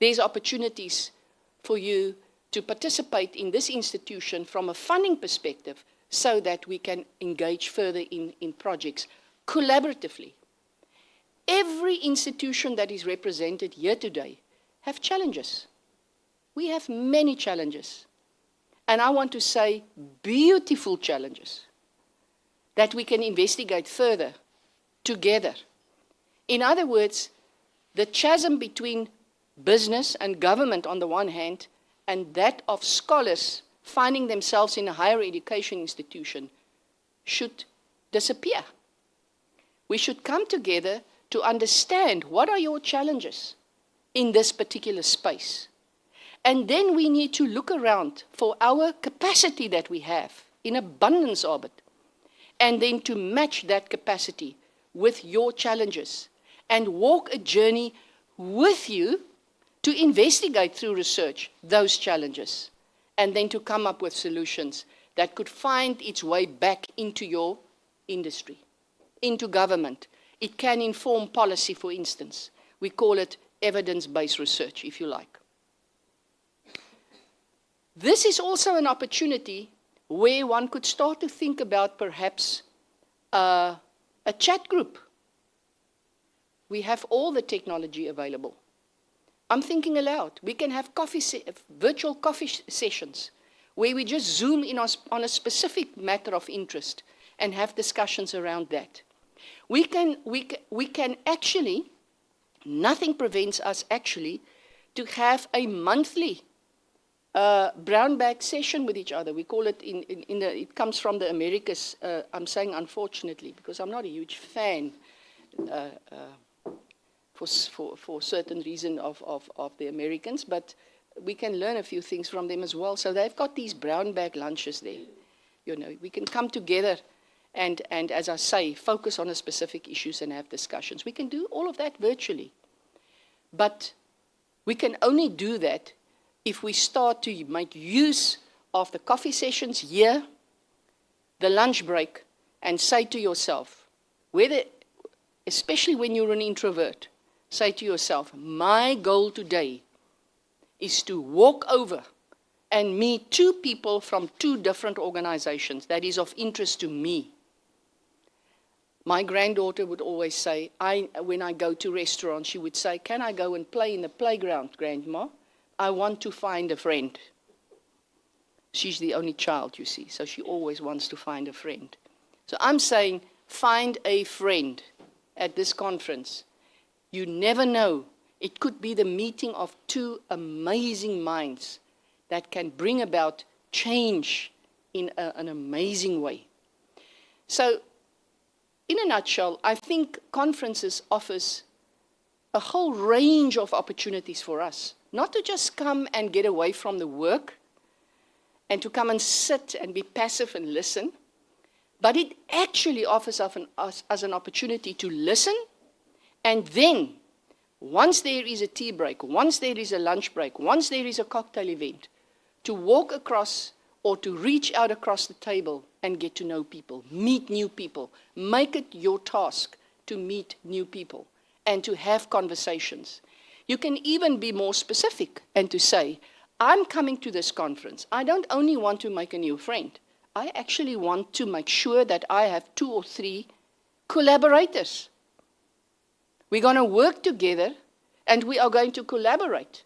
there's opportunities for you to participate in this institution from a funding perspective so that we can engage further in projects collaboratively. Every institution that is represented here today have challenges. We have many challenges. And I want to say beautiful challenges that we can investigate further together. In other words, the chasm between business and government on the one hand, and that of scholars finding themselves in a higher education institution should disappear. We should come together to understand what are your challenges in this particular space. And then we need to look around for our capacity that we have in abundance of it, and then to match that capacity with your challenges and walk a journey with you to investigate through research those challenges, and then to come up with solutions that could find its way back into your industry, into government. It can inform policy, for instance. We call it evidence-based research, if you like. This is also an opportunity where one could start to think about perhaps a chat group. We have all the technology available. I'm thinking aloud. We can have virtual coffee sessions where we just zoom in on a specific matter of interest and have discussions around that. We can actually, nothing prevents us actually, to have a monthly brown bag session with each other. We call it, it comes from the Americas. I'm saying unfortunately, because I'm not a huge fan for certain reason of the Americans, but we can learn a few things from them as well. So they've got these brown bag lunches there. You know, we can come together and as I say, focus on a specific issues and have discussions. We can do all of that virtually. But we can only do that if we start to make use of the coffee sessions here, the lunch break, and say to yourself, especially when you're an introvert, say to yourself, my goal today is to walk over and meet 2 people from 2 different organizations that is of interest to me. My granddaughter would always say, when I go to restaurants, she would say, can I go and play in the playground, Grandma? I want to find a friend. She's the only child, you see, so she always wants to find a friend. So I'm saying, find a friend at this conference. You never know. It could be the meeting of 2 amazing minds that can bring about change in an amazing way. So, in a nutshell, I think conferences offers a whole range of opportunities for us. Not to just come and get away from the work and to come and sit and be passive and listen, but it actually offers us an opportunity to listen. And then, once there is a tea break, once there is a lunch break, once there is a cocktail event, to walk across or to reach out across the table and get to know people, meet new people. Make it your task to meet new people and to have conversations. You can even be more specific and to say, I'm coming to this conference. I don't only want to make a new friend. I actually want to make sure that I have 2 or 3 collaborators. We're going to work together and we are going to collaborate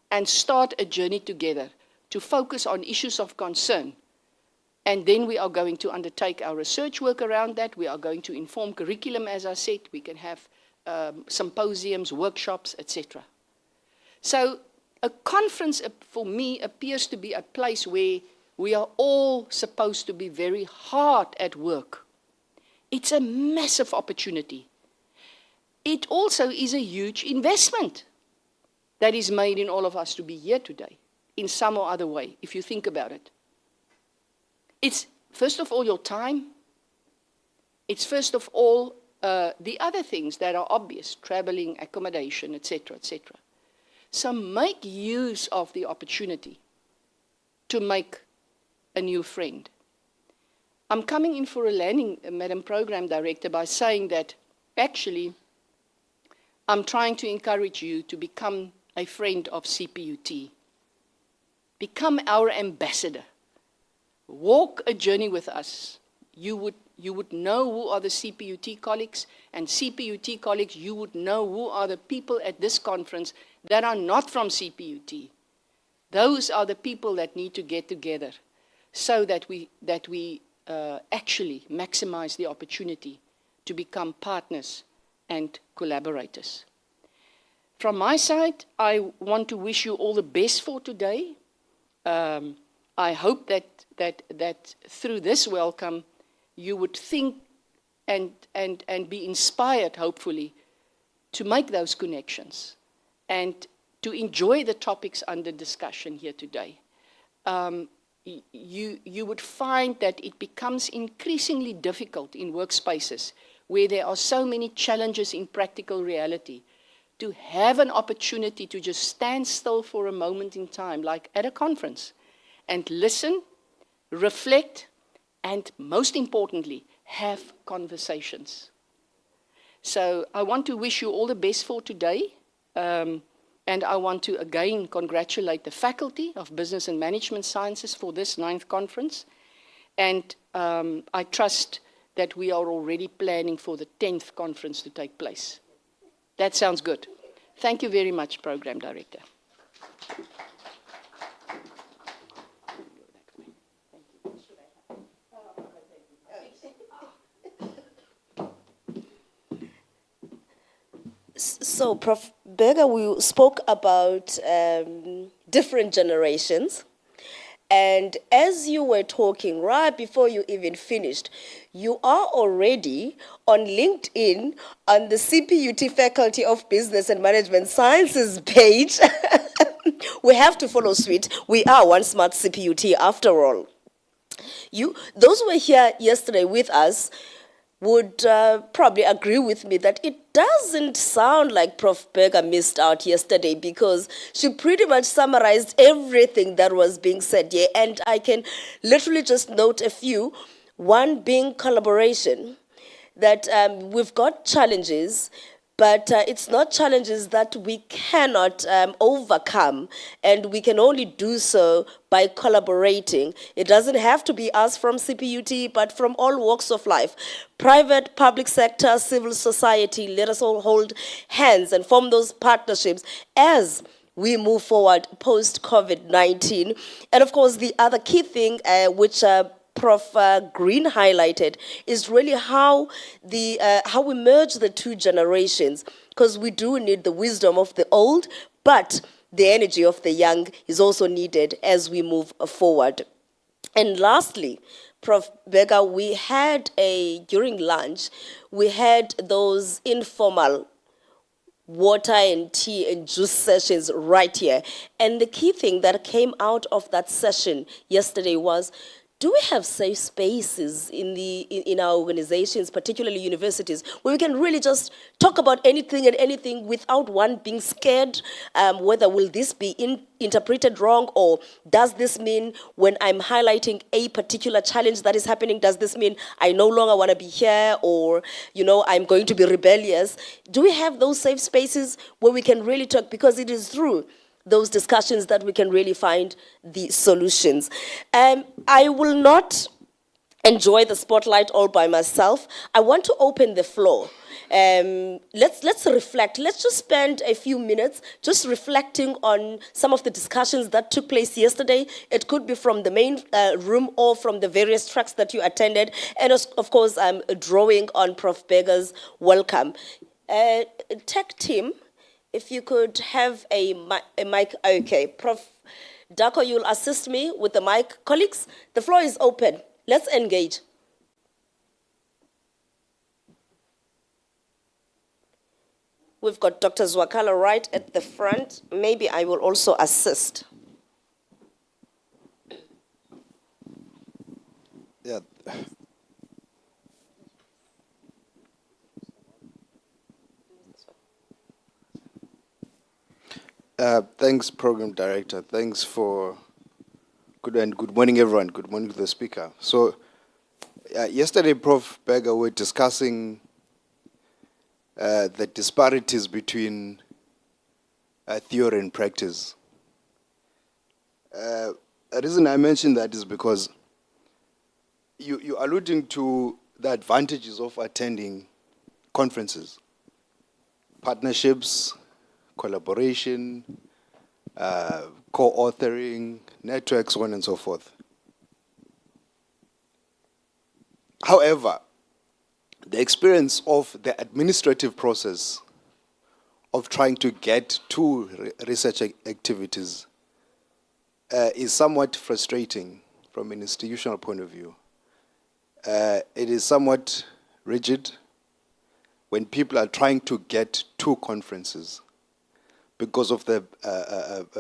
and start a journey together to focus on issues of concern. And then we are going to undertake our research work around that. We are going to inform curriculum, as I said. We can have symposiums, workshops, etc. So a conference, for me, appears to be a place where we are all supposed to be very hard at work. It's a massive opportunity. It also is a huge investment that is made in all of us to be here today, in some or other way, if you think about it. It's, first of all, your time. It's, first of all, the other things that are obvious, traveling, accommodation, etc., etc. So make use of the opportunity to make a new friend. I'm coming in for a landing, Madam Program Director, by saying that actually I'm trying to encourage you to become a friend of CPUT. Become our ambassador. Walk a journey with us. You would know who are the CPUT colleagues, and CPUT colleagues, you would know who are the people at this conference that are not from CPUT. Those are the people that need to get together so that we actually maximize the opportunity to become partners and collaborators. From my side, I want to wish you all the best for today. I hope that through this welcome, you would think and be inspired, hopefully, to make those connections and to enjoy the topics under discussion here today. You would find that it becomes increasingly difficult in workspaces where there are so many challenges in practical reality to have an opportunity to just stand still for a moment in time, like at a conference, and listen, reflect, and most importantly, have conversations. So I want to wish you all the best for today. And I want to again congratulate the Faculty of Business and Management Sciences for this 9th conference. And I trust that we are already planning for the 10th conference to take place. That sounds good. Thank you very much, Program Director. So, Prof. Berger, we spoke about different generations. And as you were talking, right before you even finished, you are already on LinkedIn on the CPUT Faculty of Business and Management Sciences page. We have to follow suit. We are one smart CPUT after all. Those who were here yesterday with us would probably agree with me that it doesn't sound like Prof. Berger missed out yesterday, because she pretty much summarized everything that was being said here. And I can literally just note a few. One being collaboration, that we've got challenges, but it's not challenges that we cannot overcome, and we can only do so by collaborating. It doesn't have to be us from CPUT, but from all walks of life. Private, public sector, civil society, let us all hold hands and form those partnerships as we move forward post-COVID-19. And of course, the other key thing which Prof. Green highlighted is really how we merge the two generations, because we do need the wisdom of the old, but the energy of the young is also needed as we move forward. And lastly, Prof. Berger, during lunch, we had those informal water and tea and juice sessions right here. And the key thing that came out of that session yesterday was, do we have safe spaces in our organizations, particularly universities, where we can really just talk about anything and anything without one being scared, whether will this be interpreted wrong, or does this mean when I'm highlighting a particular challenge that is happening, does this mean I no longer want to be here, or I'm going to be rebellious? Do we have those safe spaces where we can really talk? Because it is through those discussions that we can really find the solutions. I will not enjoy the spotlight all by myself. I want to open the floor. Let's reflect. Let's just spend a few minutes just reflecting on some of the discussions that took place yesterday. It could be from the main room or from the various tracks that you attended. And of course, I'm drawing on Prof. Berger's welcome. Tech team, if you could have a mic. Okay, Prof. Dako, you'll assist me with the mic. Colleagues, the floor is open. Let's engage. We've got Dr. Zwakala right at the front. Maybe I will also assist. Yeah. Thanks, Program Director. Thanks for good morning, everyone. Good morning to the speaker. So, yesterday, Prof. Berger, we were discussing the disparities between theory and practice. The reason I mention that is because you're alluding to the advantages of attending conferences, partnerships, collaboration, co-authoring, networks, so on and so forth. However, the experience of the administrative process of trying to get to research activities is somewhat frustrating from an institutional point of view. It is somewhat rigid when people are trying to get to conferences because of the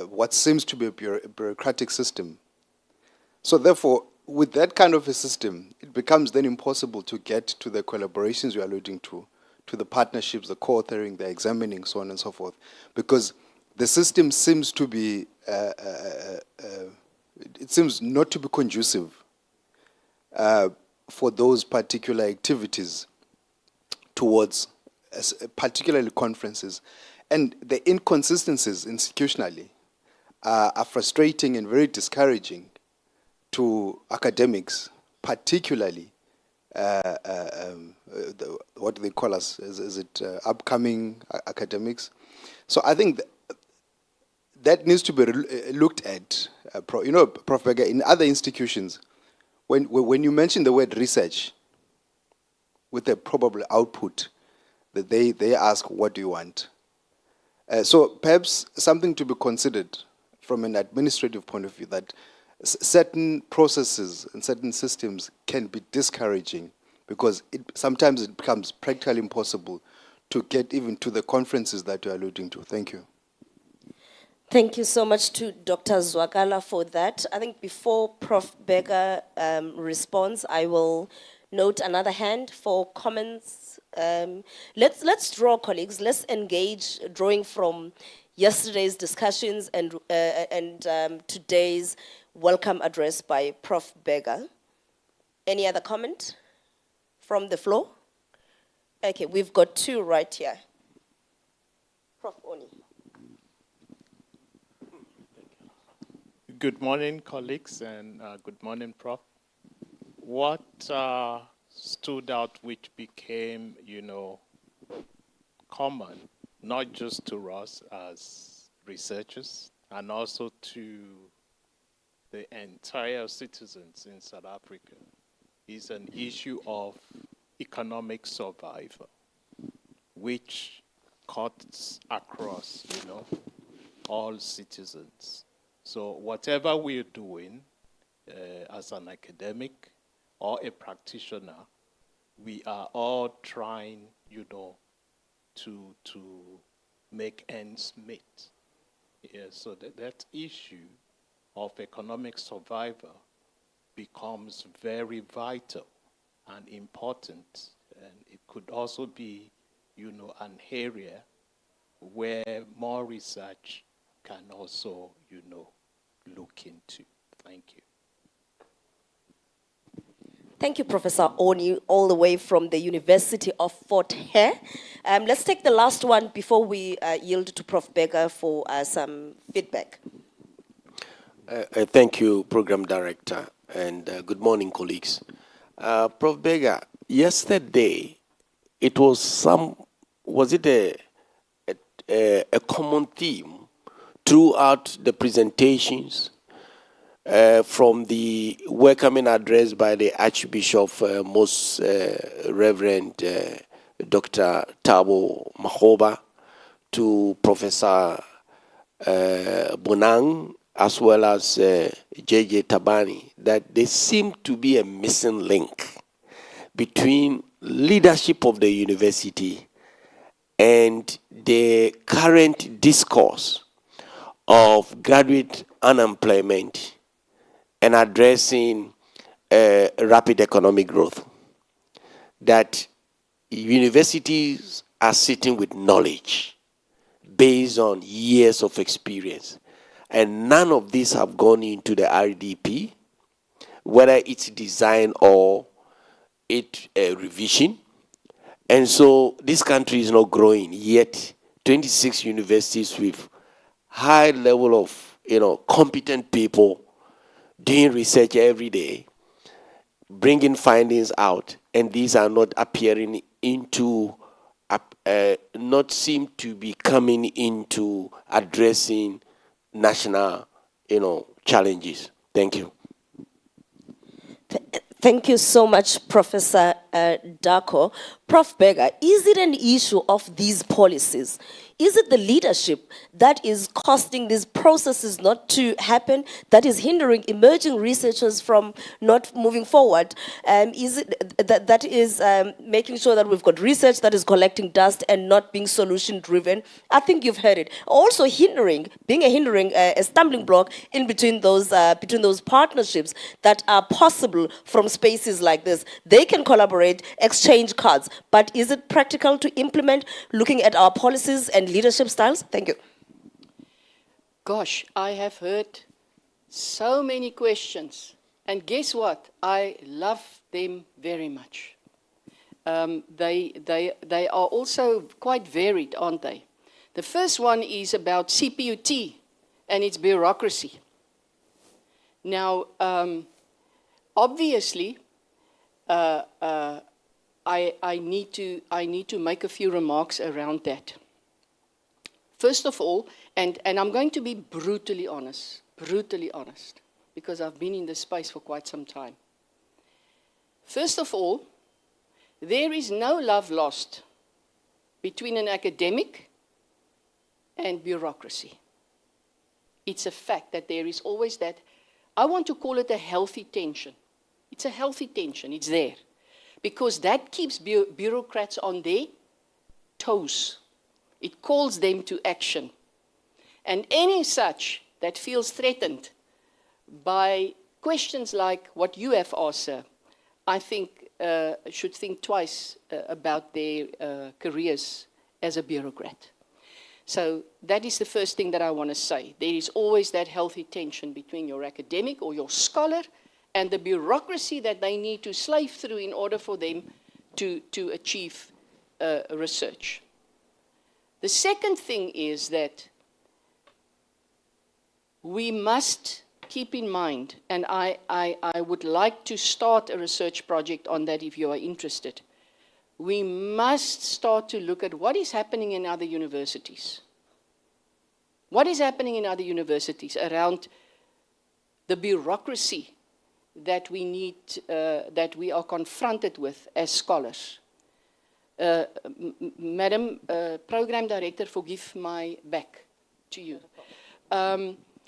what seems to be a bureaucratic system. So therefore, with that kind of a system, it becomes then impossible to get to the collaborations you're alluding to the partnerships, the co-authoring, the examining, so on and so forth, because the system seems to be, it seems not to be conducive for those particular activities towards particularly conferences. And the inconsistencies institutionally are frustrating and very discouraging to academics, particularly what do they call us? Is it upcoming academics? So I think that needs to be looked at. You know, Prof. Berger, in other institutions, when you mention the word research with a probable output, that they ask, what do you want? So perhaps something to be considered from an administrative point of view, that certain processes and certain systems can be discouraging because sometimes it becomes practically impossible to get even to the conferences that you're alluding to. Thank you. Thank you so much to Dr. Zwakala for that. I think before Prof. Berger responds, I will note another hand for comments. Let's draw, colleagues. Let's engage, drawing from yesterday's discussions and today's welcome address by Prof. Berger. Any other comment from the floor? Okay, we've got two right here. Prof. Oni. Good morning, colleagues, and good morning, Prof. What stood out, which became, common, not just to us as researchers, and also to the entire citizens in South Africa, is an issue of economic survival, which cuts across, all citizens. So whatever we're doing as an academic or a practitioner, we are all trying, to make ends meet. Yeah, so that issue of economic survival becomes very vital and important, and it could also be, an area where more research can also, look into. Thank you. Thank you, Professor Oni, all the way from the University of Fort Hare. Let's take the last one before we yield to Prof. Berger for some feedback. Thank you, Program Director, and good morning, colleagues. Prof. Berger, yesterday, it was a common theme throughout the presentations from the welcoming address by the Archbishop, Most Reverend Dr. Thabo Makgoba, to Professor Bonang, as well as J.J. Tabani, that there seemed to be a missing link between leadership of the university and the current discourse of graduate unemployment and addressing rapid economic growth. That universities are sitting with knowledge based on years of experience, and none of these have gone into the RDP, whether it's design or it's revision. And so this country is not growing, yet 26 universities with high level of, competent people doing research every day, bringing findings out, and these are not appearing into, not seem to be coming into addressing national, challenges. Thank you. Thank you so much, Professor Darko. Prof. Berger, is it an issue of these policies? Is it the leadership that is causing these processes not to happen, that is hindering emerging researchers from not moving forward? Is it that is making sure that we've got research that is collecting dust and not being solution-driven? I think you've heard it. Also being a stumbling block in between those partnerships that are possible from spaces like this. They can collaborate, exchange cards, but is it practical to implement looking at our policies and leadership styles? Thank you. Gosh, I have heard so many questions. And guess what? I love them very much. They are also quite varied, aren't they? The first one is about CPUT and its bureaucracy. Now, obviously, I need to make a few remarks around that. First of all, and I'm going to be brutally honest, because I've been in this space for quite some time. First of all, there is no love lost between an academic and bureaucracy. It's a fact that there is always that, I want to call it a healthy tension. It's a healthy tension, it's there. Because that keeps bureaucrats on their toes. It calls them to action. And any such that feels threatened by questions like what you have asked, sir, I think should think twice about their careers as a bureaucrat. So that is the first thing that I want to say. There is always that healthy tension between your academic or your scholar and the bureaucracy that they need to slave through in order for them to achieve research. The second thing is that we must keep in mind, and I would like to start a research project on that if you are interested. We must start to look at what is happening in other universities. What is happening in other universities around the bureaucracy that we need, that we are confronted with as scholars. Madam Program Director, forgive my back to you.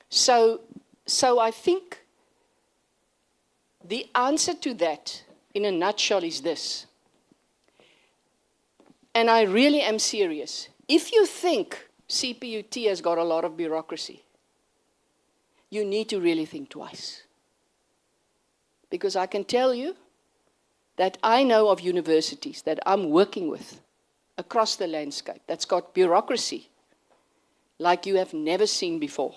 So I think the answer to that, in a nutshell, is this. And I really am serious. If you think CPUT has got a lot of bureaucracy, you need to really think twice. Because I can tell you that I know of universities that I'm working with across the landscape that's got bureaucracy like you have never seen before.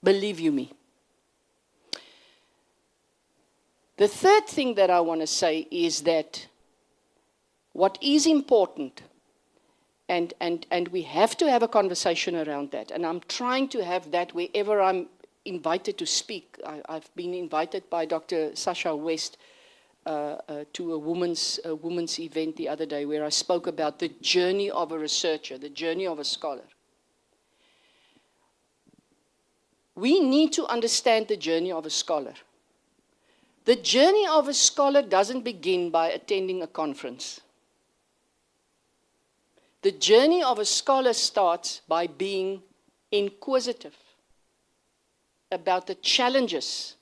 Believe you me. The third thing that I want to say is that what is important, and we have to have a conversation around that, and I'm trying to have that wherever I'm invited to speak. I've been invited by Dr. Sasha West to a women's event the other day where I spoke about the journey of a researcher, the journey of a scholar. We need to understand the journey of a scholar. The journey of a scholar doesn't begin by attending a conference. The journey of a scholar starts by being inquisitive about the challenges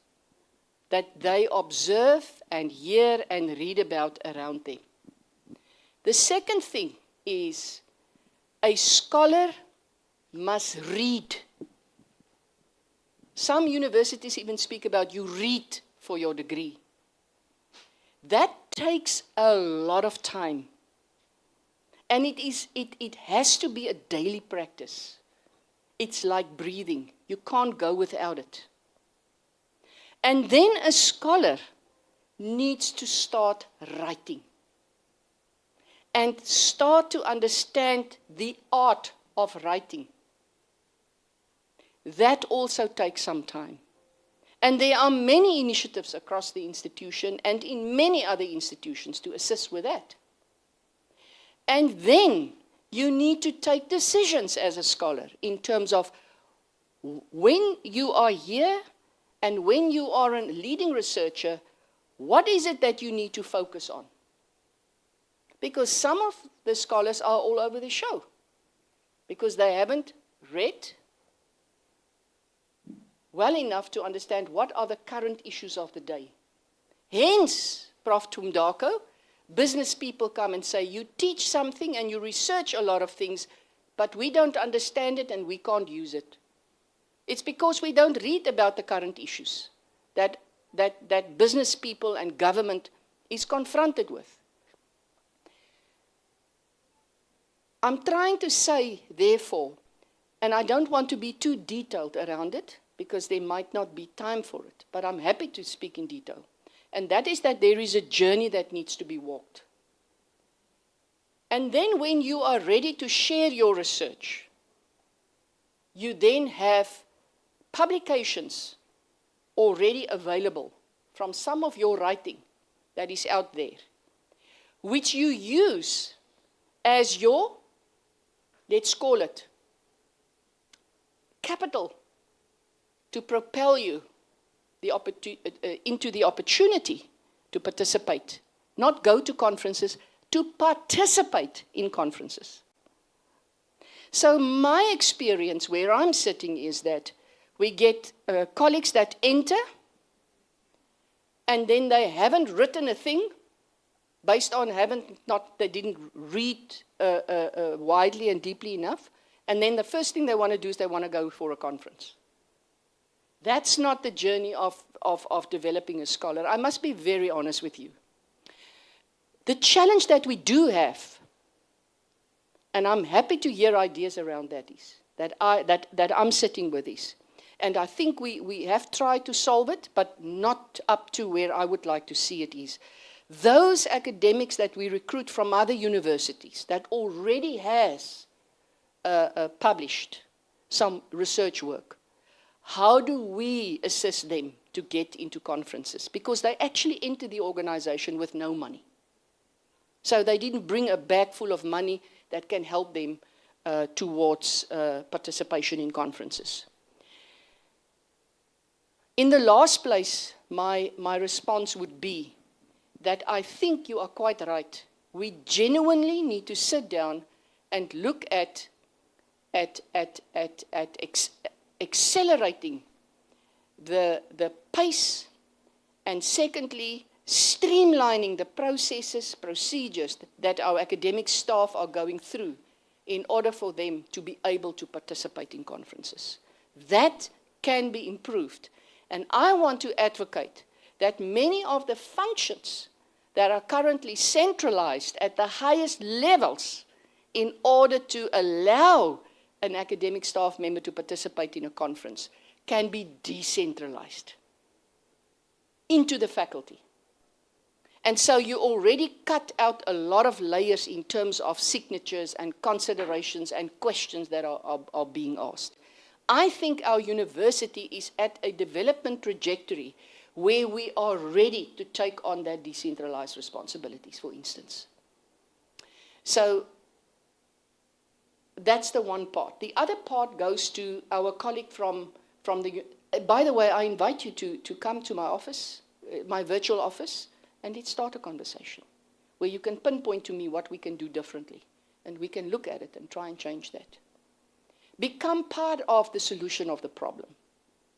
that they observe and hear and read about around them. The second thing is a scholar must read. Some universities even speak about you read for your degree. That takes a lot of time. And it has to be a daily practice. It's like breathing. You can't go without it. And then a scholar needs to start writing and start to understand the art of writing. that also takes some time. And there are many initiatives across the institution and in many other institutions to assist with that. And then you need to take decisions as a scholar in terms of when you are here and when you are a leading researcher, what is it that you need to focus on? Because some of the scholars are all over the show because they haven't read well enough to understand what are the current issues of the day. Hence, Prof. Tumdako, business people come and say, you teach something and you research a lot of things, but we don't understand it and we can't use it. It's because we don't read about the current issues that business people and government is confronted with. I'm trying to say, therefore, and I don't want to be too detailed around it, because there might not be time for it, but I'm happy to speak in detail. And that is that there is a journey that needs to be walked. And then when you are ready to share your research, you then have publications already available from some of your writing that is out there, which you use as your, let's call it, capital to propel you into the opportunity to participate, not go to conferences, to participate in conferences. So my experience where I'm sitting is that we get colleagues that enter and then they haven't written a thing based on they didn't read widely and deeply enough, and then the first thing they want to do is they want to go for a conference. That's not the journey of developing a scholar. I must be very honest with you. The challenge that we do have, and I'm happy to hear ideas around that, is that I'm sitting with is, and I think we have tried to solve it, but not up to where I would like to see it is. Those academics that we recruit from other universities that already has published some research work, how do we assist them to get into conferences? Because they actually enter the organization with no money. So they didn't bring a bag full of money that can help them towards participation in conferences. In the last place, my response would be that I think you are quite right. We genuinely need to sit down and look at accelerating the pace, and secondly, streamlining the processes, procedures that our academic staff are going through in order for them to be able to participate in conferences. That can be improved. And I want to advocate that many of the functions that are currently centralized at the highest levels in order to allow an academic staff member to participate in a conference can be decentralized into the faculty. And so you already cut out a lot of layers in terms of signatures and considerations and questions that are being asked. I think our university is at a development trajectory where we are ready to take on that decentralized responsibilities, for instance. So that's the one part. The other part goes to our colleague from the... By the way, I invite you to come to my office, my virtual office, and let's start a conversation where you can pinpoint to me what we can do differently, and we can look at it and try and change that. Become part of the solution of the problem,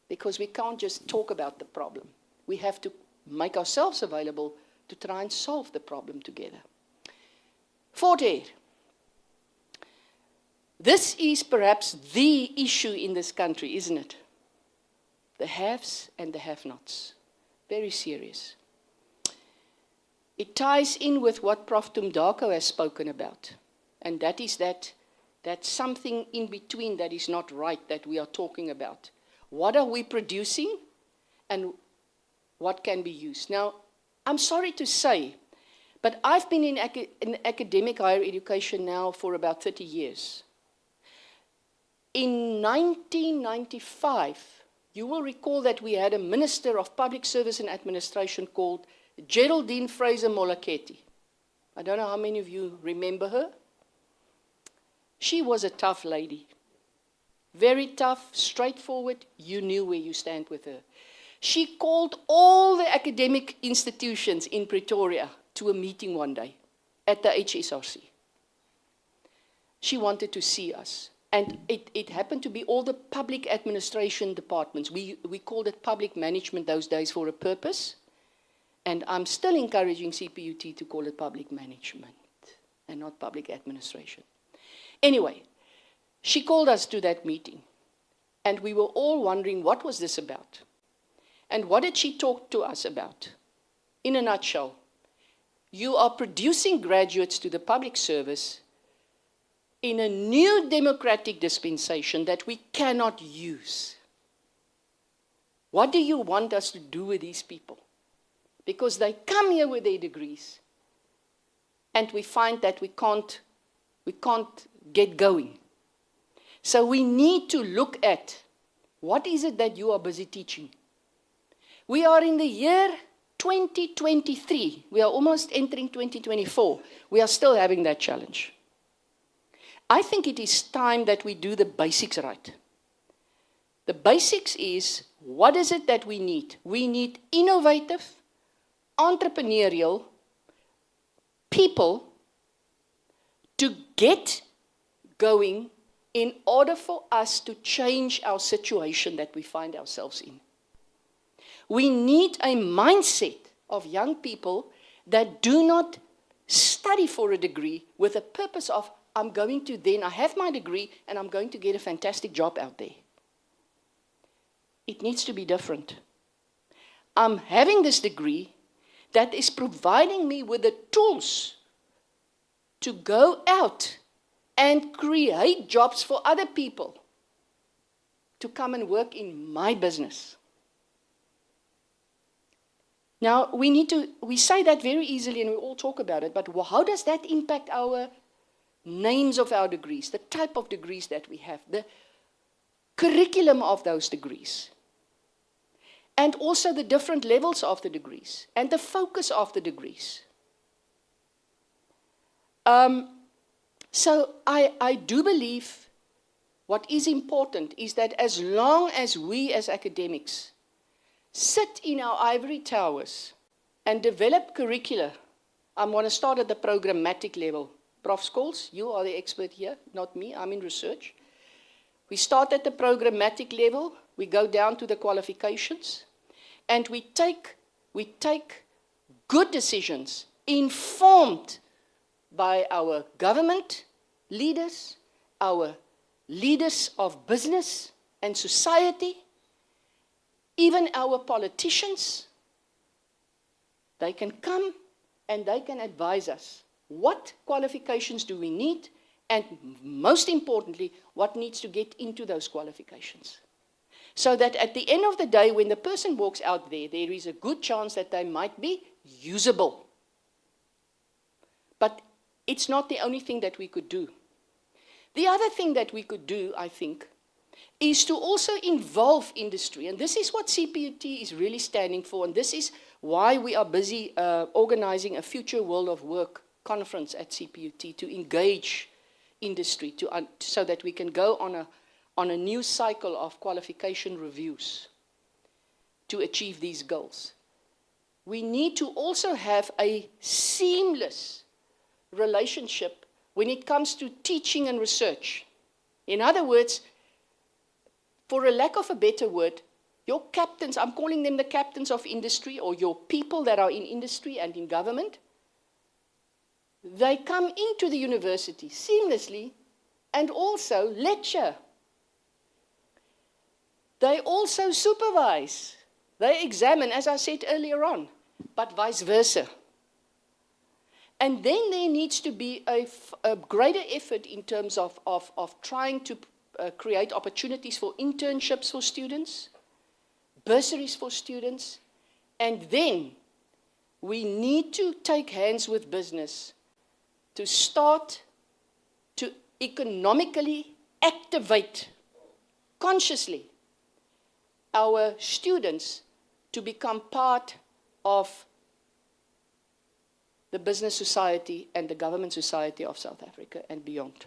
because we can't just talk about the problem. We have to make ourselves available to try and solve the problem together. Forte. This is perhaps the issue in this country, isn't it? The haves and the have-nots. Very serious. It ties in with what Prof. Tumdako has spoken about, and that is that something in between that is not right that we are talking about. What are we producing and what can be used? Now, I'm sorry to say, but I've been in academic higher education now for about 30 years. In 1995, you will recall that we had a Minister of Public Service and Administration called Geraldine Fraser-Moleketi. I don't know how many of you remember her. She was a tough lady. Very tough, straightforward. You knew where you stand with her. She called all the academic institutions in Pretoria to a meeting one day at the HSRC. She wanted to see us. And it happened to be all the public administration departments. We called it public management those days for a purpose. And I'm still encouraging CPUT to call it public management and not public administration. Anyway, she called us to that meeting. And we were all wondering, what was this about? And what did she talk to us about? In a nutshell, you are producing graduates to the public service in a new democratic dispensation that we cannot use. What do you want us to do with these people? Because they come here with their degrees, and we find that we can't get going. So we need to look at, what is it that you are busy teaching? We are in the year 2023. We are almost entering 2024. We are still having that challenge. I think it is time that we do the basics right. The basics is, what is it that we need? We need innovative, entrepreneurial people to get going in order for us to change our situation that we find ourselves in. We need a mindset of young people that do not study for a degree with a purpose of, I have my degree and I'm going to get a fantastic job out there. It needs to be different. I'm having this degree that is providing me with the tools to go out and create jobs for other people to come and work in my business. Now, we say that very easily and we all talk about it, but how does that impact our names of our degrees, the type of degrees that we have, the curriculum of those degrees, and also the different levels of the degrees, and the focus of the degrees? So I do believe what is important is that as long as we as academics sit in our ivory towers and develop curricula, I'm going to start at the programmatic level. Prof. Scholes, you are the expert here, not me, I'm in research. We start at the programmatic level, we go down to the qualifications, and we take good decisions informed by our government leaders, our leaders of business and society, even our politicians. They can come and they can advise us. What qualifications do we need? And most importantly, what needs to get into those qualifications? So that at the end of the day, when the person walks out there, there is a good chance that they might be usable. But it's not the only thing that we could do. The other thing that we could do, I think, is to also involve industry. And this is what CPUT is really standing for. And this is why we are busy organizing a Future World of Work conference at CPUT to engage industry so that we can go on a new cycle of qualification reviews to achieve these goals. We need to also have a seamless relationship when it comes to teaching and research. In other words, for a lack of a better word, your captains, I'm calling them the captains of industry, or your people that are in industry and in government, they come into the university seamlessly and also lecture. They also supervise. They examine, as I said earlier on, but vice versa. And then there needs to be a greater effort in terms of trying to create opportunities for internships for students, bursaries for students, and then we need to take hands with business to start to economically activate consciously our students to become part of the business society and the government society of South Africa and beyond.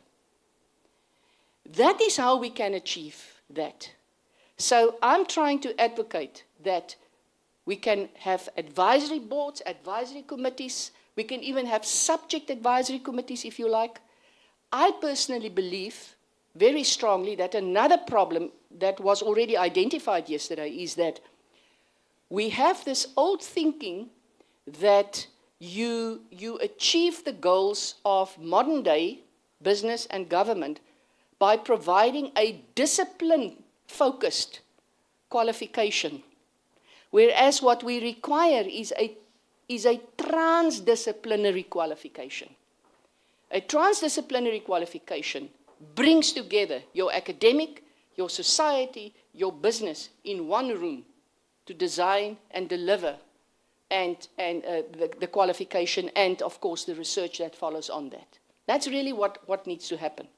That is how we can achieve that. So I'm trying to advocate that we can have advisory boards, advisory committees. We can even have subject advisory committees, if you like. I personally believe very strongly that another problem that was already identified yesterday is that we have this old thinking that you achieve the goals of modern day business and government by providing a discipline-focused qualification, whereas what we require is a transdisciplinary qualification. A transdisciplinary qualification brings together your academic, your society, your business in one room to design and deliver the qualification and, of course, the research that follows on that. That's really what needs to happen.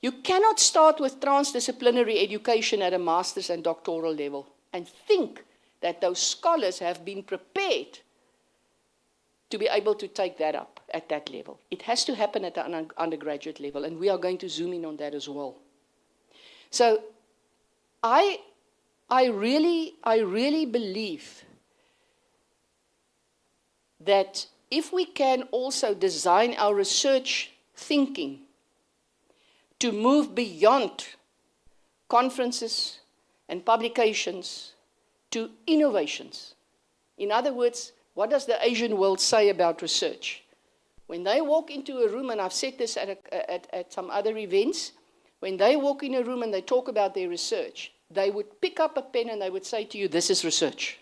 You cannot start with transdisciplinary education at a master's and doctoral level and think that those scholars have been prepared to be able to take that up at that level. It has to happen at the undergraduate level, and we are going to zoom in on that as well. So I really believe that if we can also design our research thinking to move beyond conferences and publications to innovations. In other words, what does the Asian world say about research? When they walk into a room, and I've said this at some other events, when they walk in a room and they talk about their research, they would pick up a pen and they would say to you, this is research.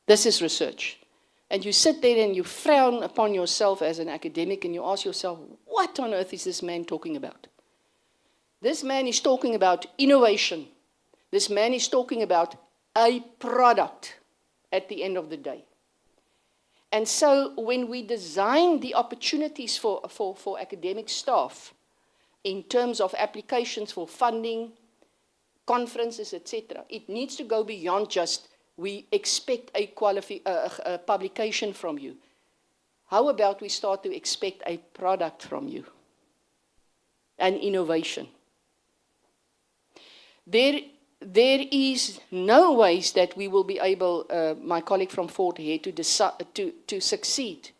This is research. And you sit there and you frown upon yourself as an academic and you ask yourself, what on earth is this man talking about? This man is talking about innovation. This man is talking about a product at the end of the day. And so when we design the opportunities for academic staff in terms of applications for funding, conferences, etc., it needs to go beyond just we expect a publication from you. How about we start to expect a product from you? An innovation. There is no ways that we will be able, my colleague from Fort here, to succeed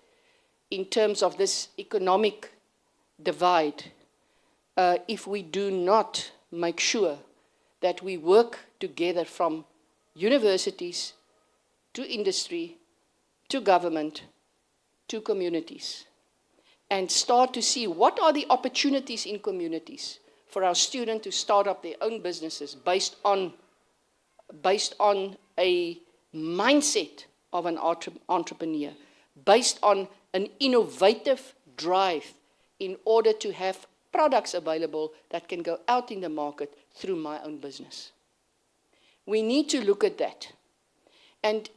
in terms of this economic divide if we do not make sure that we work together from universities to industry to government to communities and start to see what are the opportunities in communities for our students to start up their own businesses based on a mindset of an entrepreneur, based on an innovative drive in order to have products available that can go out in the market through my own business. We need to look at that. And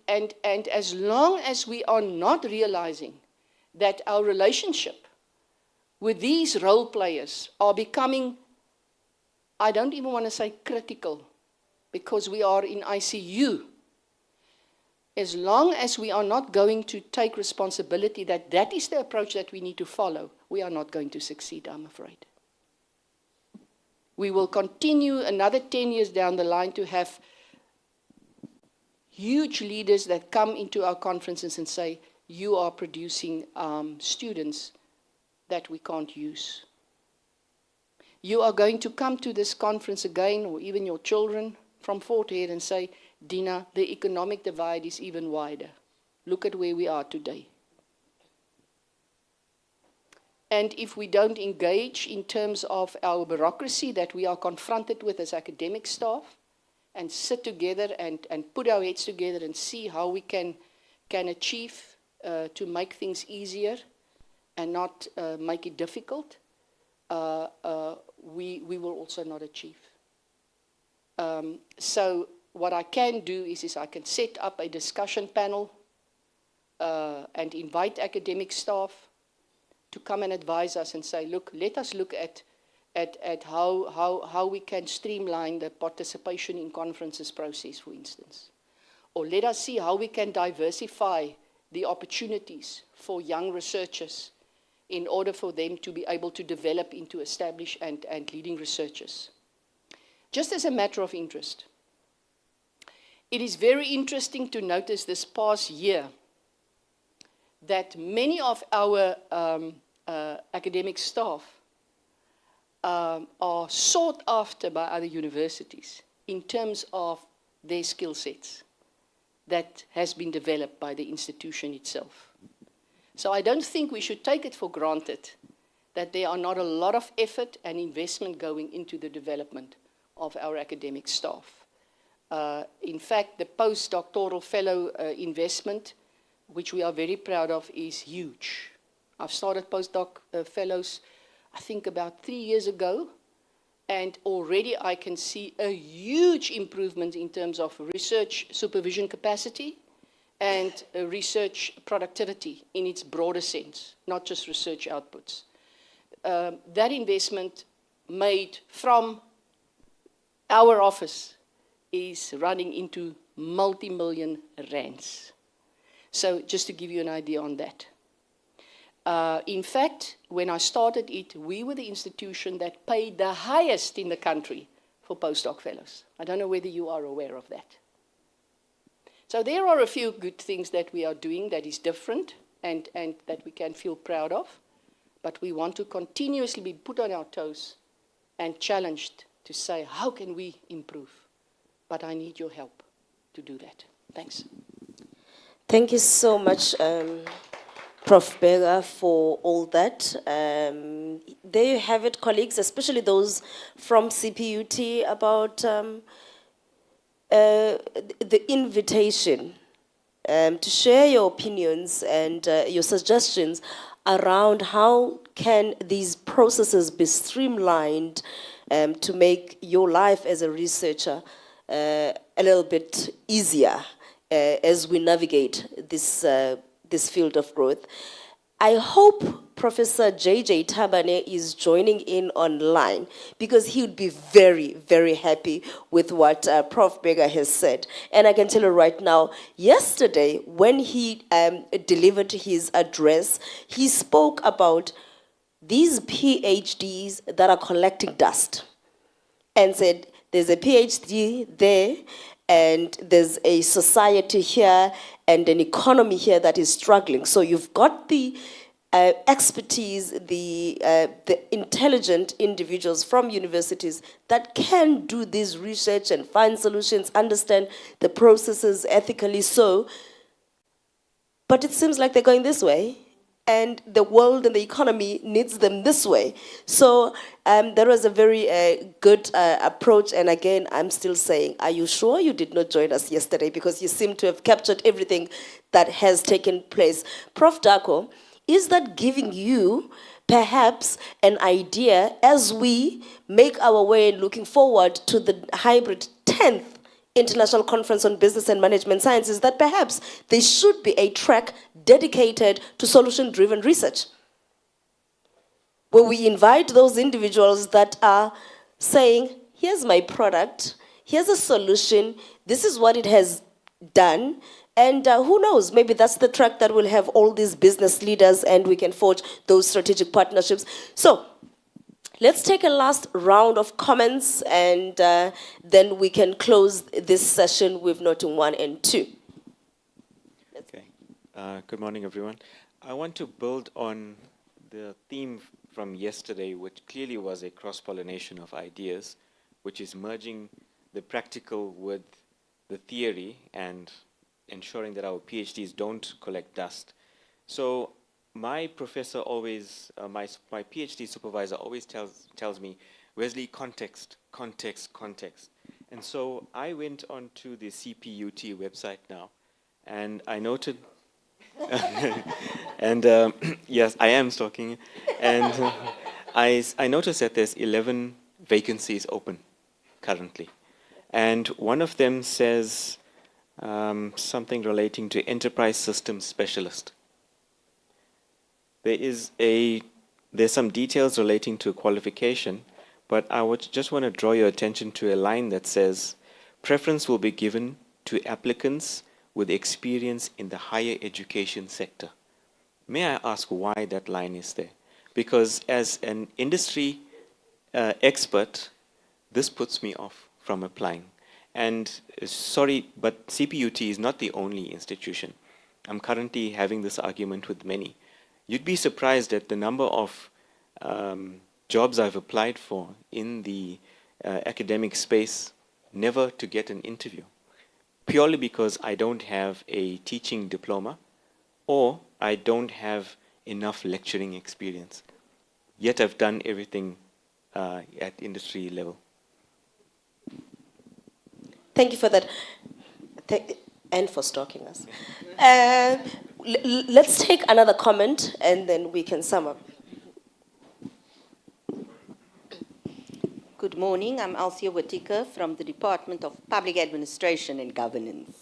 as long as we are not realizing that our relationship with these role players are becoming, I don't even want to say critical, because we are in ICU. As long as we are not going to take responsibility that that is the approach that we need to follow, we are not going to succeed, I'm afraid. We will continue another 10 years down the line to have huge leaders that come into our conferences and say, you are producing students that we can't use. You are going to come to this conference again, or even your children from Fort Hare, and say, Dina, the economic divide is even wider. Look at where we are today. And if we don't engage in terms of our bureaucracy that we are confronted with as academic staff, and sit together and put our heads together and see how we can achieve to make things easier and not make it difficult, we will also not achieve. So what I can do is I can set up a discussion panel and invite academic staff to come and advise us and say, look, let us look at at how we can streamline the participation in conferences process, for instance. Or let us see how we can diversify the opportunities for young researchers in order for them to be able to develop into established and leading researchers. Just as a matter of interest, it is very interesting to notice this past year that many of our academic staff are sought after by other universities in terms of their skill sets that has been developed by the institution itself. So I don't think we should take it for granted that there are not a lot of effort and investment going into the development of our academic staff. In fact, the postdoctoral fellow investment, which we are very proud of, is huge. I've started postdoc fellows, I think about 3 years ago, and already I can see a huge improvement in terms of research supervision capacity and research productivity in its broader sense, not just research outputs. That investment made from our office is running into multi-million rands. So just to give you an idea on that. In fact, when I started it, we were the institution that paid the highest in the country for postdoc fellows. I don't know whether you are aware of that. So there are a few good things that we are doing that is different and that we can feel proud of, but we want to continuously be put on our toes and challenged to say, how can we improve? But I need your help to do that. Thanks. Thank you so much, Prof. Berger, for all that. There you have it, colleagues, especially those from CPUT, about the invitation to share your opinions and your suggestions around how can these processes be streamlined to make your life as a researcher a little bit easier as we navigate this field of growth. I hope Professor J.J. Tabane is joining in online because he would be very, very happy with what Prof. Berger has said. And I can tell you right now, yesterday when he delivered his address, he spoke about these PhDs that are collecting dust and said, there's a PhD there, and there's a society here and an economy here that is struggling. So you've got the expertise, the intelligent individuals from universities that can do this research and find solutions, understand the processes ethically so. But it seems like they're going this way, and the world and the economy needs them this way. So that was a very good approach. And again, I'm still saying, are you sure you did not join us yesterday? Because you seem to have captured everything that has taken place. Prof. Darko, is that giving you perhaps an idea as we make our way looking forward to the hybrid 10th International Conference on Business and Management Sciences, that perhaps there should be a track dedicated to solution-driven research, where we invite those individuals that are saying, here's my product, here's a solution, this is what it has done, and who knows, maybe that's the track that will have all these business leaders and we can forge those strategic partnerships. So, let's take a last round of comments and then we can close this session with noting 1 and 2. Okay. Good morning, everyone. I want to build on the theme from yesterday, which clearly was a cross-pollination of ideas, which is merging the practical with the theory and ensuring that our PhDs don't collect dust. So my professor always, my PhD supervisor always tells me, Wesley, context, context, context. And so I went onto the CPUT website now, and I noted, and yes, I am stalking, and I noticed that there's 11 vacancies open currently. And one of them says something relating to enterprise systems specialist. There's some details relating to qualification, but I would just want to draw your attention to a line that says, preference will be given to applicants with experience in the higher education sector. May I ask why that line is there? Because as an industry expert, this puts me off from applying. And sorry, but CPUT is not the only institution. I'm currently having this argument with many. You'd be surprised at the number of jobs I've applied for in the academic space, never to get an interview, purely because I don't have a teaching diploma or I don't have enough lecturing experience. Yet I've done everything at industry level. Thank you for that. And for stalking us. Let's take another comment and then we can sum up. Good morning. I'm Althea Whittaker from the Department of Public Administration and Governance.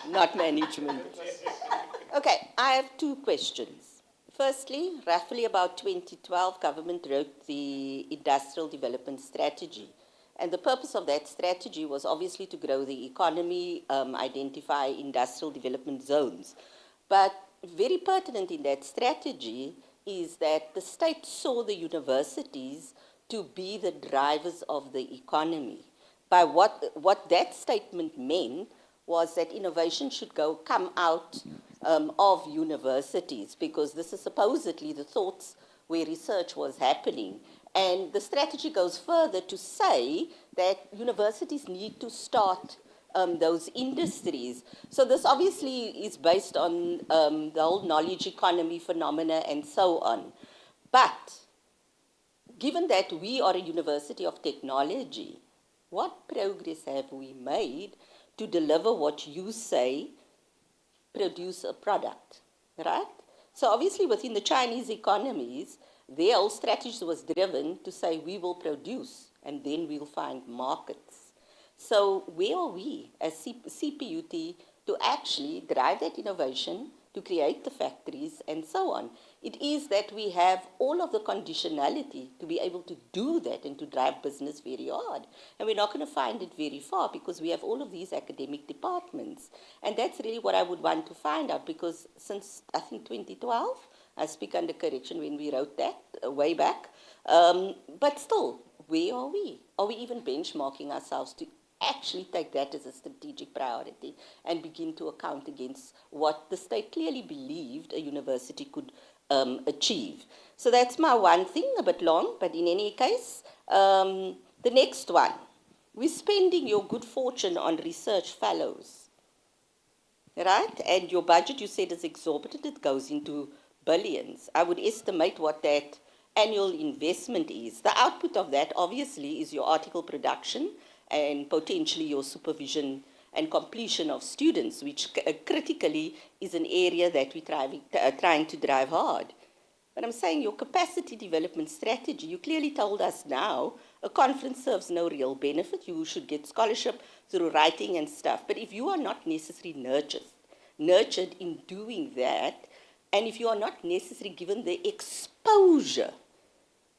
Not management. Okay, I have two questions. Firstly, roughly about 2012, government wrote the Industrial Development Strategy. And the purpose of that strategy was obviously to grow the economy, identify industrial development zones. But very pertinent in that strategy is that the state saw the universities to be the drivers of the economy. By what that statement meant was that innovation should come out of universities, because this is supposedly the thoughts where research was happening. And the strategy goes further to say that universities need to start those industries. So this obviously is based on the whole knowledge economy phenomena and so on. But given that we are a university of technology, what progress have we made to deliver what you say, produce a product, right? So obviously within the Chinese economies, their whole strategy was driven to say we will produce and then we'll find markets. So where are we as CPUT to actually drive that innovation, to create the factories and so on? It is that we have all of the conditionality to be able to do that and to drive business very hard. And we're not going to find it very far because we have all of these academic departments. And that's really what I would want to find out, because since, I think, 2012, I speak under correction when we wrote that way back. But still, where are we? Are we even benchmarking ourselves to actually take that as a strategic priority and begin to account against what the state clearly believed a university could achieve? So that's my one thing, a bit long, but in any case, the next one. We're spending your good fortune on research fellows, right? And your budget, you said, is exorbitant. It goes into billions. I would estimate what that annual investment is. The output of that, obviously, is your article production and potentially your supervision and completion of students, which critically is an area that we're trying to drive hard. But I'm saying your capacity development strategy, you clearly told us now, a conference serves no real benefit. You should get scholarship through writing and stuff. But if you are not necessarily nurtured in doing that, and if you are not necessarily given the exposure,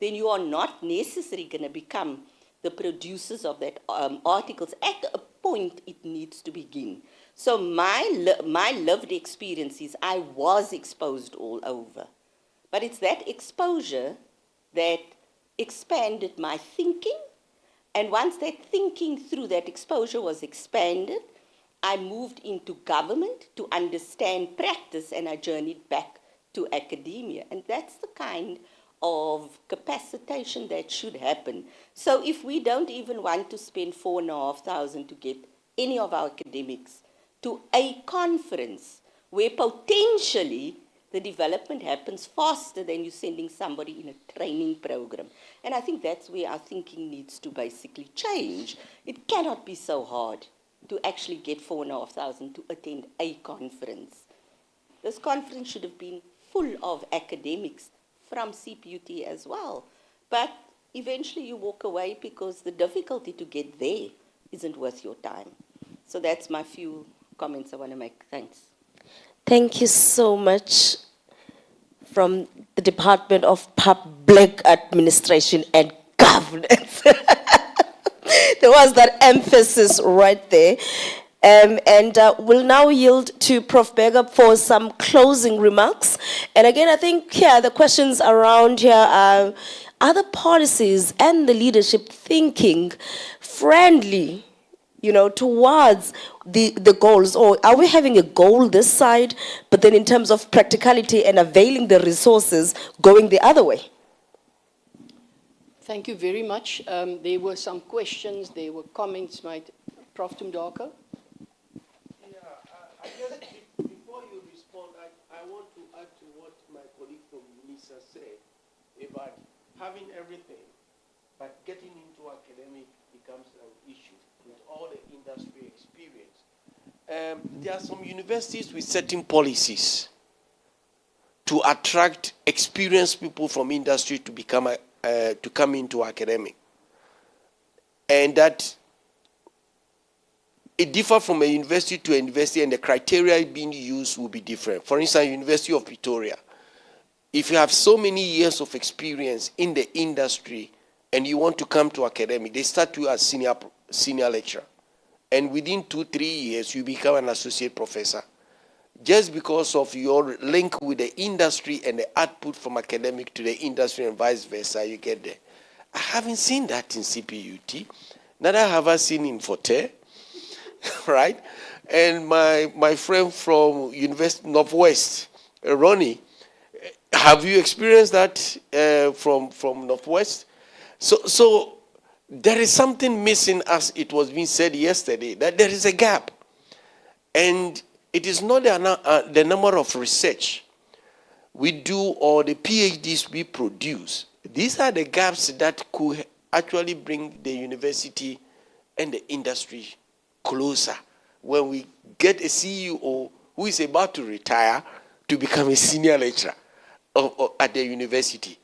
then you are not necessarily going to become the producers of that articles at a point it needs to begin. So my lived experience is I was exposed all over. But it's that exposure that expanded my thinking. And once that thinking through that exposure was expanded, I moved into government to understand practice, and I journeyed back to academia. And that's the kind of capacitation that should happen. So if we don't even want to spend 4,500 to get any of our academics to a conference where potentially the development happens faster than you sending somebody in a training program. And I think that's where our thinking needs to basically change. It cannot be so hard to actually get 4,500 to attend a conference. This conference should have been full of academics from CPUT as well. But eventually you walk away because the difficulty to get there isn't worth your time. So that's my few comments I want to make. Thanks. Thank you so much from the Department of Public Administration and Governance. There was that emphasis right there. And we'll now yield to Prof. Berger for some closing remarks. And again, I think the questions around here are the policies and the leadership thinking friendly, towards the goals? Or are we having a goal this side, but then in terms of practicality and availing the resources, going the other way? Thank you very much. There were some questions, there were comments made. Prof. Tumdaka? I guess before you respond, I want to add to what my colleague from UNISA said about having everything, but getting into academic becomes an issue with all the industry experience. There are some universities with certain policies to attract experienced people from industry to come into academic, and that it differs from a university to a university, and the criteria being used will be different. For instance, University of Pretoria, if you have so many years of experience in the industry and you want to come to academic, they start you as senior lecturer, and within 2-3 years you become an associate professor, just because of your link with the industry and the output from academic to the industry and vice versa. You get there. I haven't seen that in CPUT. Neither have I seen in Forte. Right? And my friend from University Northwest, Ronnie, have you experienced that from Northwest? So there is something missing, as it was being said yesterday, that there is a gap. And it is not the number of research we do or the PhDs we produce. These are the gaps that could actually bring the university and the industry closer when we get a CEO who is about to retire to become a senior lecturer at the university.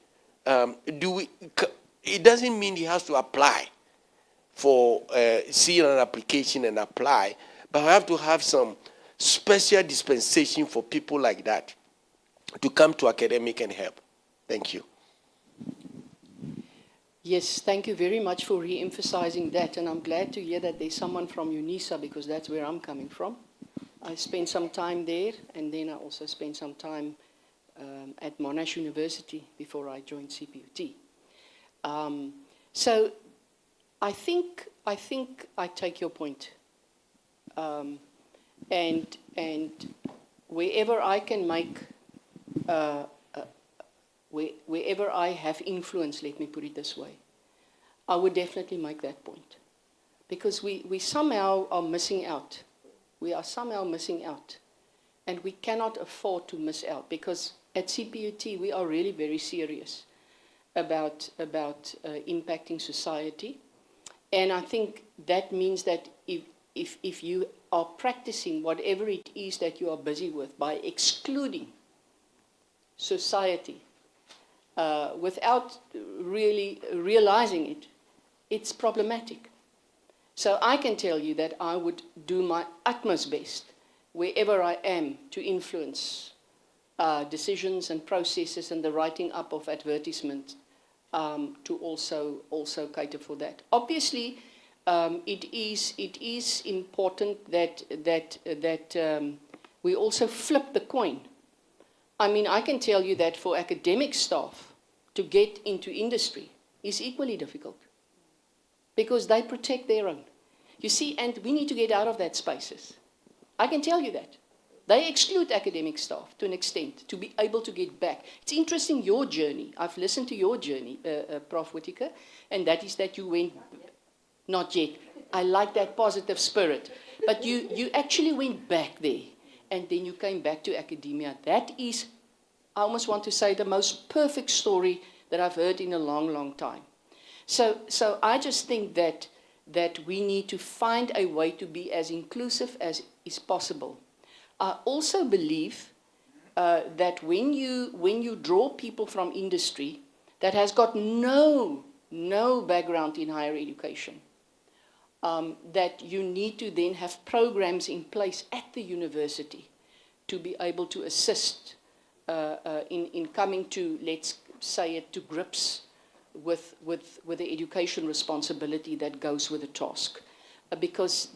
It doesn't mean he has to apply for see an application and apply, but we have to have some special dispensation for people like that to come to academic and help. Thank you. Yes, thank you very much for re-emphasizing that, and I'm glad to hear that there's someone from UNISA, because that's where I'm coming from. I spent some time there, and then I also spent some time at Monash University before I joined CPUT. So I think I take your point, and wherever I can make wherever I have influence, let me put it this way, I would definitely make that point. Because we somehow are missing out. We are somehow missing out. And we cannot afford to miss out, because at CPUT we are really very serious about impacting society. And I think that means that if you are practicing whatever it is that you are busy with by excluding society, without really realizing it, it's problematic. So I can tell you that I would do my utmost best wherever I am to influence decisions and processes and the writing up of advertisements to also cater for that. Obviously, it is important that we also flip the coin. I mean, I can tell you that for academic staff to get into industry is equally difficult, because they protect their own. You see, and we need to get out of that spaces. I can tell you that. They exclude academic staff to an extent to be able to get back. It's interesting, your journey. I've listened to your journey, Prof. Whittaker, and that is that you went, not yet. I like that positive spirit. But you actually went back there, and then you came back to academia. That is, I almost want to say, the most perfect story that I've heard in a long, long time. So I just think that we need to find a way to be as inclusive as is possible. I also believe that when you draw people from industry that has got no background in higher education, that you need to then have programs in place at the university to be able to assist in coming to, let's say it, to grips with the education responsibility that goes with the task. Because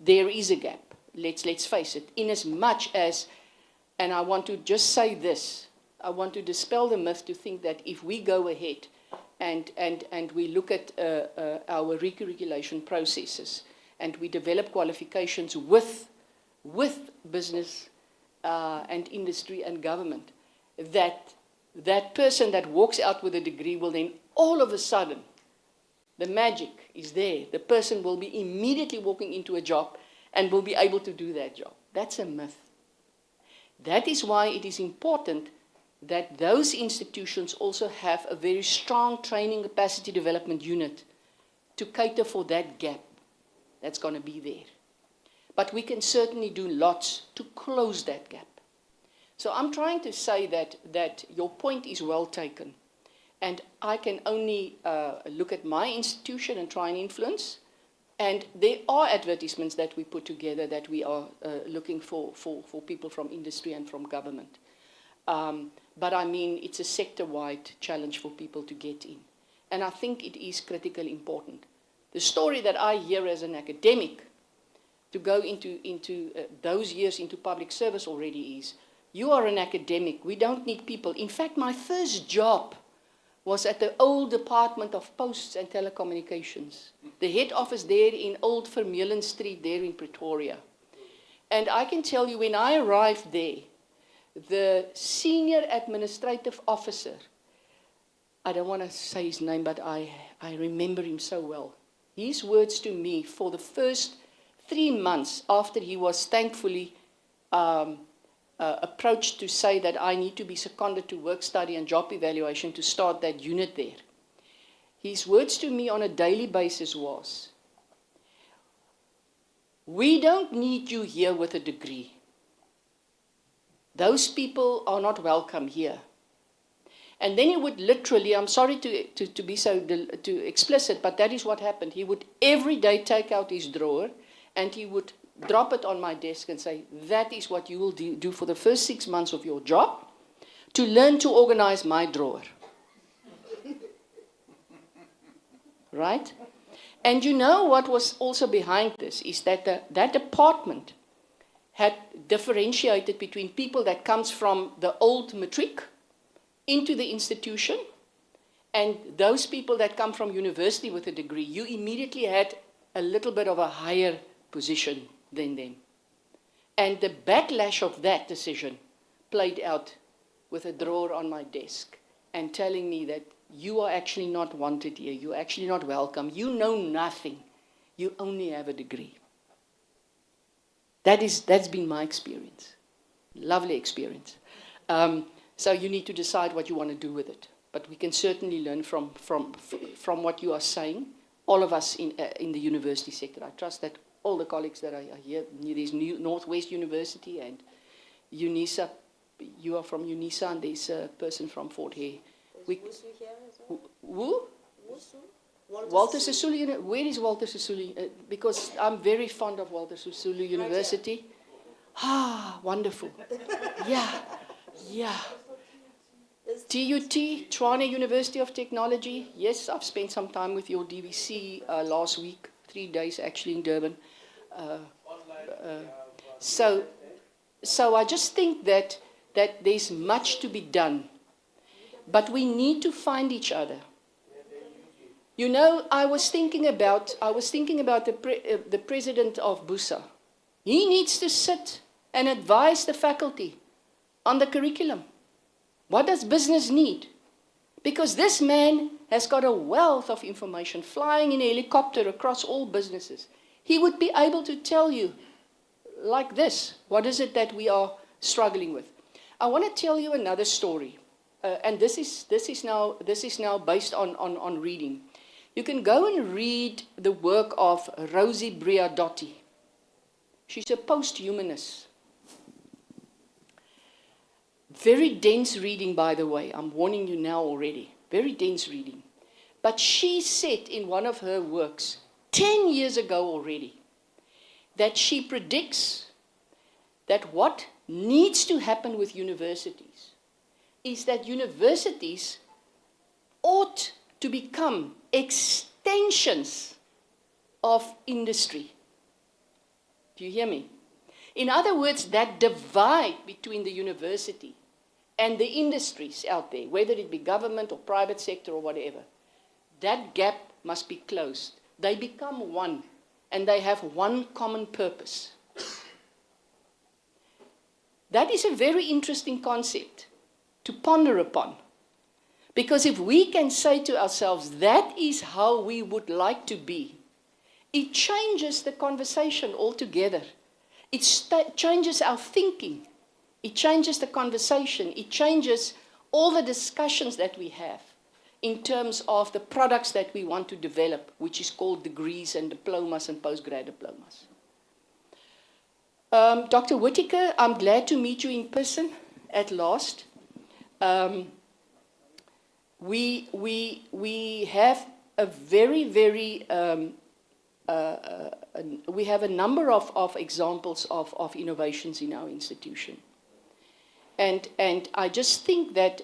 there is a gap, let's face it, in as much as, and I want to just say this, I want to dispel the myth to think that if we go ahead and we look at our recurriculation processes and we develop qualifications with business and industry and government, that person that walks out with a degree will then all of a sudden, the magic is there. The person will be immediately walking into a job and will be able to do that job. That's a myth. That is why it is important that those institutions also have a very strong training capacity development unit to cater for that gap that's going to be there. But we can certainly do lots to close that gap. So I'm trying to say that your point is well taken. And I can only look at my institution and try and influence. And there are advertisements that we put together that we are looking for people from industry and from government. But I mean, it's a sector-wide challenge for people to get in. And I think it is critically important. The story that I hear as an academic to go into those years into public service already is, you are an academic, we don't need people. In fact, my first job was at the old Department of Posts and Telecommunications, the head office there in Old Vermeulen Street there in Pretoria. And I can tell you, when I arrived there, the senior administrative officer, I don't want to say his name, but I remember him so well. His words to me for the first 3 months after he was thankfully approached to say that I need to be seconded to work study and job evaluation to start that unit there. His words to me on a daily basis was, we don't need you here with a degree. Those people are not welcome here. And then he would literally, I'm sorry to be so too explicit, but that is what happened. He would every day take out his drawer and he would drop it on my desk and say, that is what you will do for the first 6 months of your job, to learn to organize my drawer. Right? And you know what was also behind this is that that department had differentiated between people that comes from the old matric into the institution and those people that come from university with a degree. You immediately had a little bit of a higher position than them. And the backlash of that decision played out with a drawer on my desk and telling me that you are actually not wanted here, you're actually not welcome, you know nothing, you only have a degree. That's been my experience. Lovely experience. So you need to decide what you want to do with it. But we can certainly learn from what you are saying, all of us in the university sector. I trust that all the colleagues that are here, there's Northwest University and UNISA, you are from UNISA, and there's a person from Fort Hare. Who? Walter Sisulu. Where is Walter Sisulu? Because I'm very fond of Walter Sisulu University. Ah, wonderful. Yeah. TUT, Tshwane University of Technology. Yes, I've spent some time with your DVC last week, 3 days actually in Durban. So I just think that there's much to be done, but we need to find each other. You know, I was thinking about the president of BUSA. He needs to sit and advise the faculty on the curriculum. What does business need? Because this man has got a wealth of information, flying in a helicopter across all businesses. He would be able to tell you, like this, what is it that we are struggling with. I want to tell you another story, and this is now based on reading. You can go and read the work of Rosie Briadotti. She's a post-humanist. Very dense reading, by the way. I'm warning you now already. Very dense reading. But she said in one of her works, 10 years ago already, that she predicts that what needs to happen with universities is that universities ought to become extensions of industry. Do you hear me? In other words, that divide between the university and the industries out there, whether it be government or private sector or whatever, that gap must be closed. They become one, and they have one common purpose. That is a very interesting concept to ponder upon. Because if we can say to ourselves, that is how we would like to be, it changes the conversation altogether. It changes our thinking. It changes the conversation. It changes all the discussions that we have in terms of the products that we want to develop, which is called degrees and diplomas and postgrad diplomas. Dr. Whittaker, I'm glad to meet you in person at last. We have a very, very, we have a number of examples of innovations in our institution. And I just think that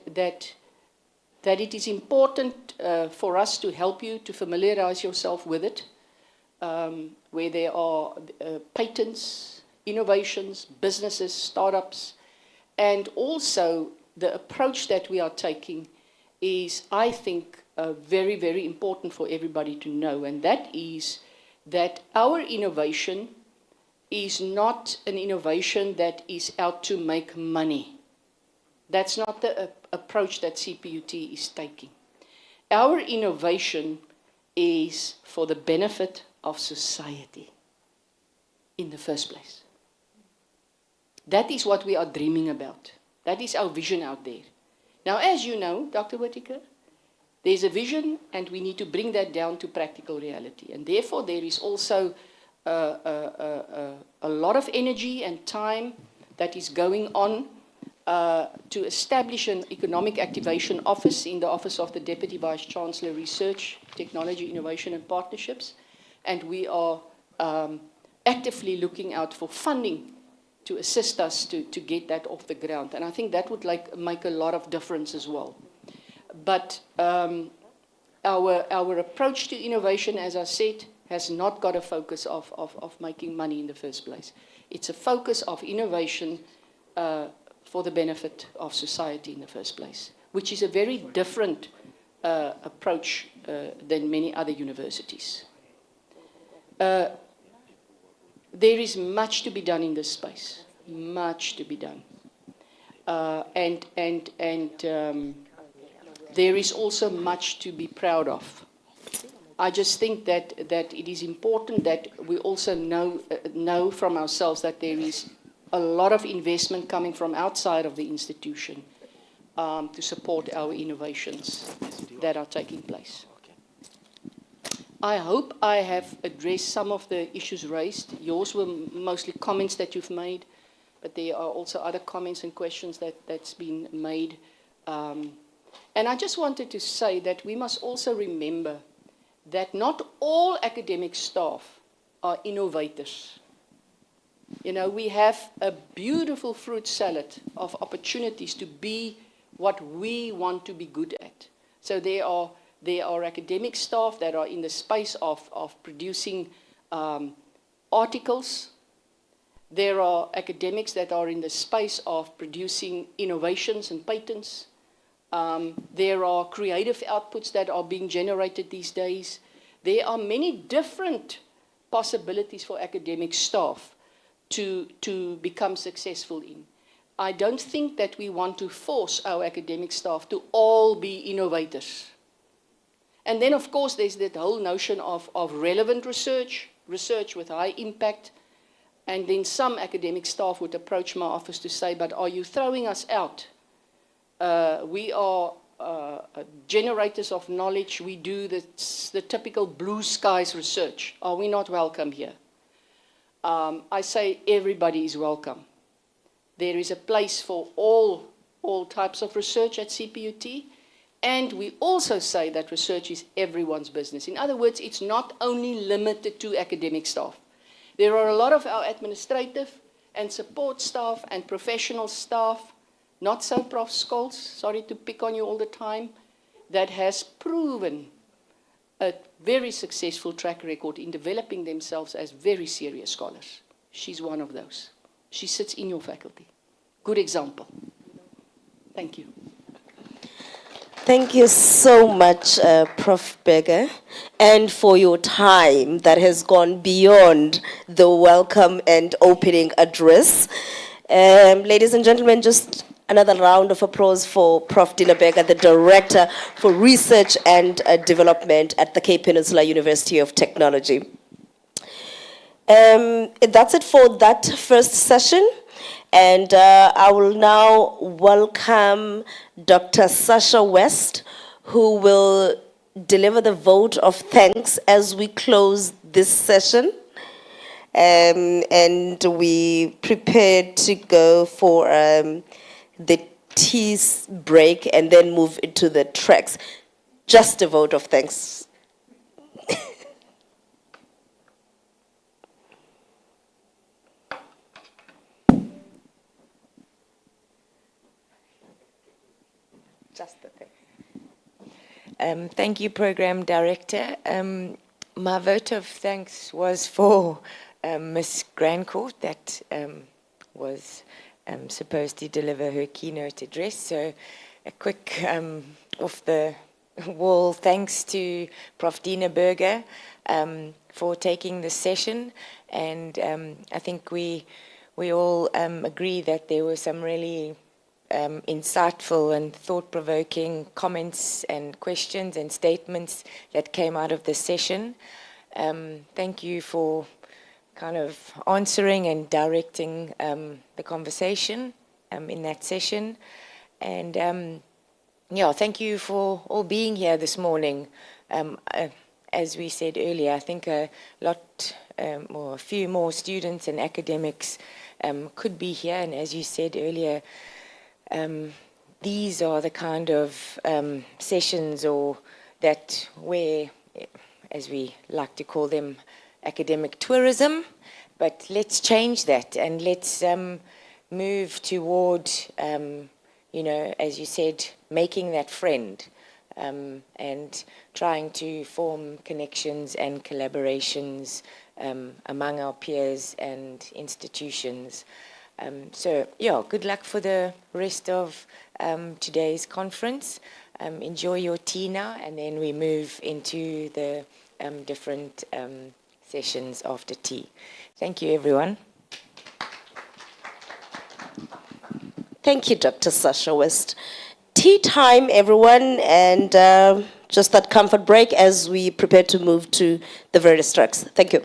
it is important for us to help you to familiarize yourself with it, where there are patents, innovations, businesses, startups, and also the approach that we are taking is, I think, very, very important for everybody to know, and that is that our innovation is not an innovation that is out to make money. That's not the approach that CPUT is taking. Our innovation is for the benefit of society in the first place. That is what we are dreaming about. That is our vision out there. Now, as you know, Dr. Whittaker, there's a vision, and we need to bring that down to practical reality. And therefore, there is also a lot of energy and time that is going on to establish an economic activation office in the Office of the Deputy Vice Chancellor, Research, Technology, Innovation and Partnerships. And we are actively looking out for funding to assist us to get that off the ground. And I think that would make a lot of difference as well. But our approach to innovation, as I said, has not got a focus of making money in the first place. It's a focus of innovation for the benefit of society in the first place, which is a very different approach than many other universities. There is much to be done in this space, much to be done. There is also much to be proud of. I just think that it is important that we also know from ourselves that there is a lot of investment coming from outside of the institution to support our innovations that are taking place. I hope I have addressed some of the issues raised. Yours were mostly comments that you've made, but there are also other comments and questions that's been made. And I just wanted to say that we must also remember that not all academic staff are innovators. You know, we have a beautiful fruit salad of opportunities to be what we want to be good at. So there are academic staff that are in the space of producing articles. There are academics that are in the space of producing innovations and patents. There are creative outputs that are being generated these days. There are many different possibilities for academic staff to become successful in. I don't think that we want to force our academic staff to all be innovators. And then, of course, there's that whole notion of relevant research, research with high impact. And then some academic staff would approach my office to say, but are you throwing us out? We are generators of knowledge. We do the typical blue skies research. Are we not welcome here? I say everybody is welcome. There is a place for all types of research at CPUT. And we also say that research is everyone's business. In other words, it's not only limited to academic staff. There are a lot of our administrative and support staff and professional staff, not so Prof. Scholes, sorry to pick on you all the time, that has proven a very successful track record in developing themselves as very serious scholars. She's one of those. She sits in your faculty. Good example. Thank you. Thank you so much, Prof. Berger, and for your time that has gone beyond the welcome and opening address. Ladies and gentlemen, just another round of applause for Prof. Dina Berger, the Director for Research and Development at the Cape Peninsula University of Technology. That's it for that first session. And I will now welcome Dr. Sasha West, who will deliver the vote of thanks as we close this session. And we prepare to go for the tea break and then move into the tracks. Just a vote of thanks. Just a thing. Thank you, Program Director. My vote of thanks was for Ms. Grandcourt that was supposed to deliver her keynote address. So a quick off-the-wall thanks to Prof. Dina Berger for taking this session. And I think we all agree that there were some really insightful and thought-provoking comments and questions and statements that came out of this session. Thank you for kind of answering and directing the conversation in that session. And yeah, thank you for all being here this morning. As we said earlier, I think a lot or a few more students and academics could be here. And as you said earlier, these are the kind of sessions or that where, as we like to call them, academic tourism, but let's change that and let's move toward, you know, as you said, making that friend and trying to form connections and collaborations among our peers and institutions. So, yeah, good luck for the rest of today's conference. Enjoy your tea now, and then we move into the different sessions after tea. Thank you, everyone. Thank you, Dr. Sasha West. Tea time, everyone, and just that comfort break as we prepare to move to the various tracks. Thank you.